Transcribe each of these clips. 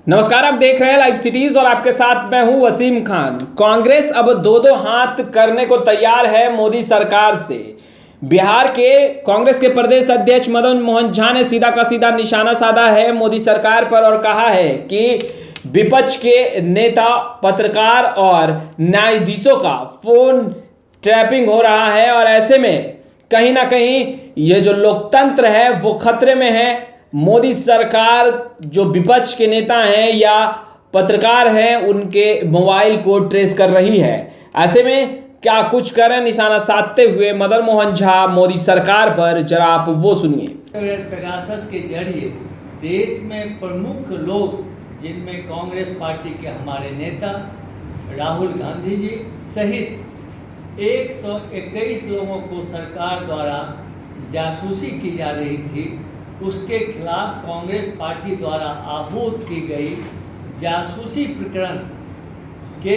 नमस्कार, आप देख रहे हैं लाइव सिटीज और आपके साथ मैं हूं वसीम खान। कांग्रेस अब दो हाथ करने को तैयार है मोदी सरकार से। बिहार के कांग्रेस के प्रदेश अध्यक्ष मदन मोहन झा ने सीधा का सीधा निशाना साधा है मोदी सरकार पर और कहा है कि विपक्ष के नेता, पत्रकार और न्यायाधीशों का फोन टैपिंग हो रहा है और ऐसे में कहीं ना कहीं ये जो लोकतंत्र है वो खतरे में है। मोदी सरकार जो विपक्ष के नेता हैं या पत्रकार हैं उनके मोबाइल को ट्रेस कर रही है। ऐसे में क्या कुछ करें निशाना साधते हुए मदन मोहन झा मोदी सरकार पर, जरा आप वो सुनिए। पेगासस के जरिए देश में प्रमुख लोग, जिनमें कांग्रेस पार्टी के हमारे नेता राहुल गांधी जी सहित 121 लोगों को सरकार द्वारा जासूसी की जा रही थी, उसके खिलाफ कांग्रेस पार्टी द्वारा आहूत की गई जासूसी प्रकरण के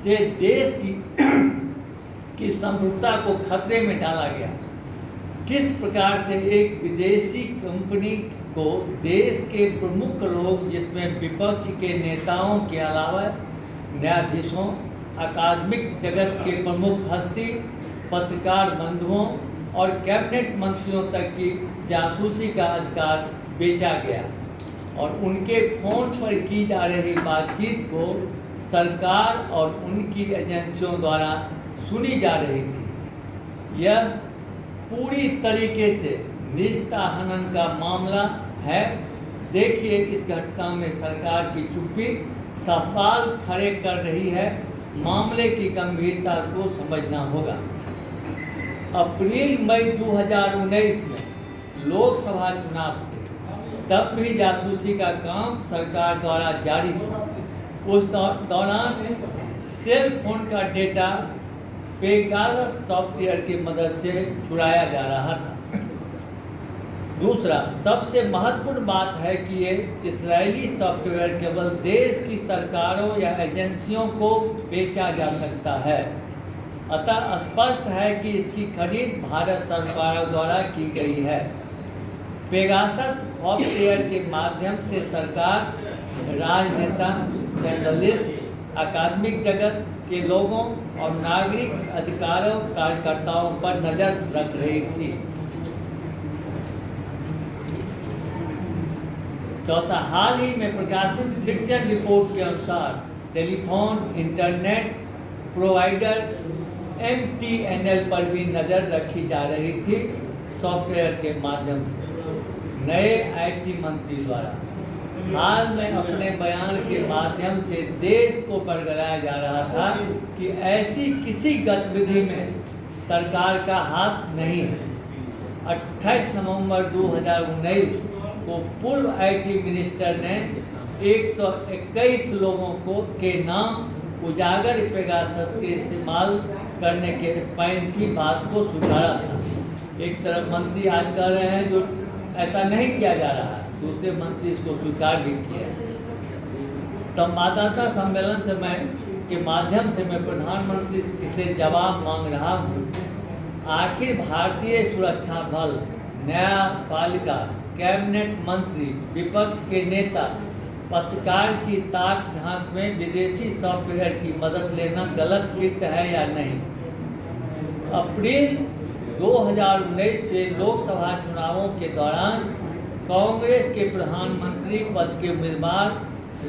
से देश की संप्रभुता को खतरे में डाला गया। किस प्रकार से एक विदेशी कंपनी को देश के प्रमुख लोग, जिसमें विपक्ष के नेताओं के अलावा न्यायाधीशों, अकादमिक जगत के प्रमुख हस्ती, पत्रकार बंधुओं और कैबिनेट मंत्रियों तक की जासूसी का अधिकार बेचा गया और उनके फोन पर की जा रही बातचीत को सरकार और उनकी एजेंसियों द्वारा सुनी जा रही थी। यह पूरी तरीके से निजता हनन का मामला है। देखिए, इस घटना में सरकार की चुप्पी सवाल खड़े कर रही है। मामले की गंभीरता को समझना होगा। अप्रैल-मई 2019 में लोकसभा चुनाव थे, तब भी जासूसी का काम सरकार द्वारा जारी था। उस दौरान सेल फोन का डेटा पेगासस सॉफ्टवेयर की मदद से चुराया जा रहा था। दूसरा, सबसे महत्वपूर्ण बात है कि ये इस्राएली सॉफ्टवेयर केवल देश की सरकारों या एजेंसियों को बेचा जा सकता है। अतः स्पष्ट है कि इसकी खरीद भारत सरकार द्वारा की गई है। पेगासस सॉफ्टवेयर के माध्यम से सरकार राजनेता, जर्नलिस्ट, अकादमिक जगत के लोगों और नागरिक अधिकारों कार्यकर्ताओं पर नजर रख रही थी। चौथा, हाल ही में प्रकाशित सिटीजन रिपोर्ट के अनुसार टेलीफोन इंटरनेट प्रोवाइडर MTNL पर भी नज़र रखी जा रही थी। सॉफ्टवेयर के माध्यम से नए IT मंत्री द्वारा हाल में अपने बयान के माध्यम से देश को बरगलाया जा रहा था कि ऐसी किसी गतिविधि में सरकार का हाथ नहीं है। 28 नवंबर 2019 को पूर्व IT मिनिस्टर ने 121 लोगों के नाम उजागर पेगासस के इस्तेमाल करने के स्पाइन की बात को स्वीकारा था। एक तरफ मंत्री आज कह रहे हैं जो ऐसा नहीं किया जा रहा है, दूसरे मंत्री इसको स्वीकार भी किया। संवाददाता सम्मेलन के माध्यम से मैं प्रधानमंत्री से जवाब मांग रहा हूँ। आखिर भारतीय सुरक्षा बल, न्यायपालिका, कैबिनेट मंत्री, विपक्ष के नेता, पत्रकार की ताक झांक में विदेशी सॉफ्टवेयर की मदद लेना गलत कृत्य है या नहीं? अप्रैल 2019 से लोकसभा चुनावों के दौरान कांग्रेस के प्रधानमंत्री पद के उम्मीदवार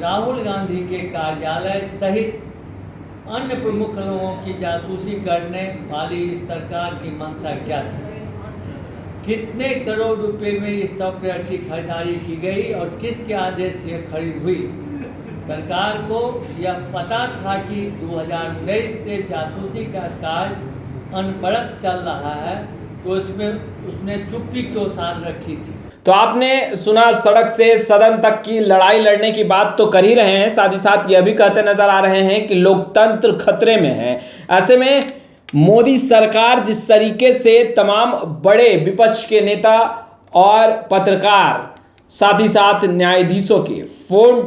राहुल गांधी के कार्यालय सहित अन्य प्रमुख लोगों की जासूसी करने वाली इस सरकार की मंशा क्या थी? कितने करोड़ रुपए में इस सॉफ्टवेयर की खरीदारी की गई और किसके आदेश से खरीद हुई? सरकार को यह पता था कि 2019 से जासूसी का कार्य अनवरत चल रहा है, तो उसने चुप्पी क्यों साध रखी थी? तो आपने सुना, सड़क से सदन तक की लड़ाई लड़ने की बात तो कर ही रहे हैं, साथ ही साथ यह भी कहते नजर आ रहे हैं कि लोकतंत्र खतरे में है। ऐसे में मोदी सरकार जिस तरीके से तमाम बड़े विपक्ष के नेता और पत्रकार, साथ ही साथ न्यायाधीशों के फोन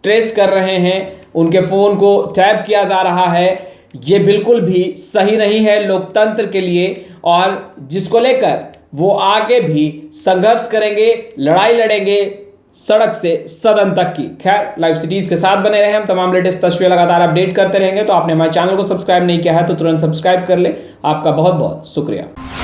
ट्रेस कर रहे हैं, उनके फोन को टैप किया जा रहा है, ये बिल्कुल भी सही नहीं है लोकतंत्र के लिए और जिसको लेकर वो आगे भी संघर्ष करेंगे, लड़ाई लड़ेंगे। सड़क से सदन तक की। खैर, लाइव सिटीज के साथ बने रहे, हम तमाम लेटेस्ट तस्वीरें लगातार अपडेट करते रहेंगे। तो आपने हमारे चैनल को सब्सक्राइब नहीं किया है तो तुरंत सब्सक्राइब कर ले। आपका बहुत बहुत शुक्रिया।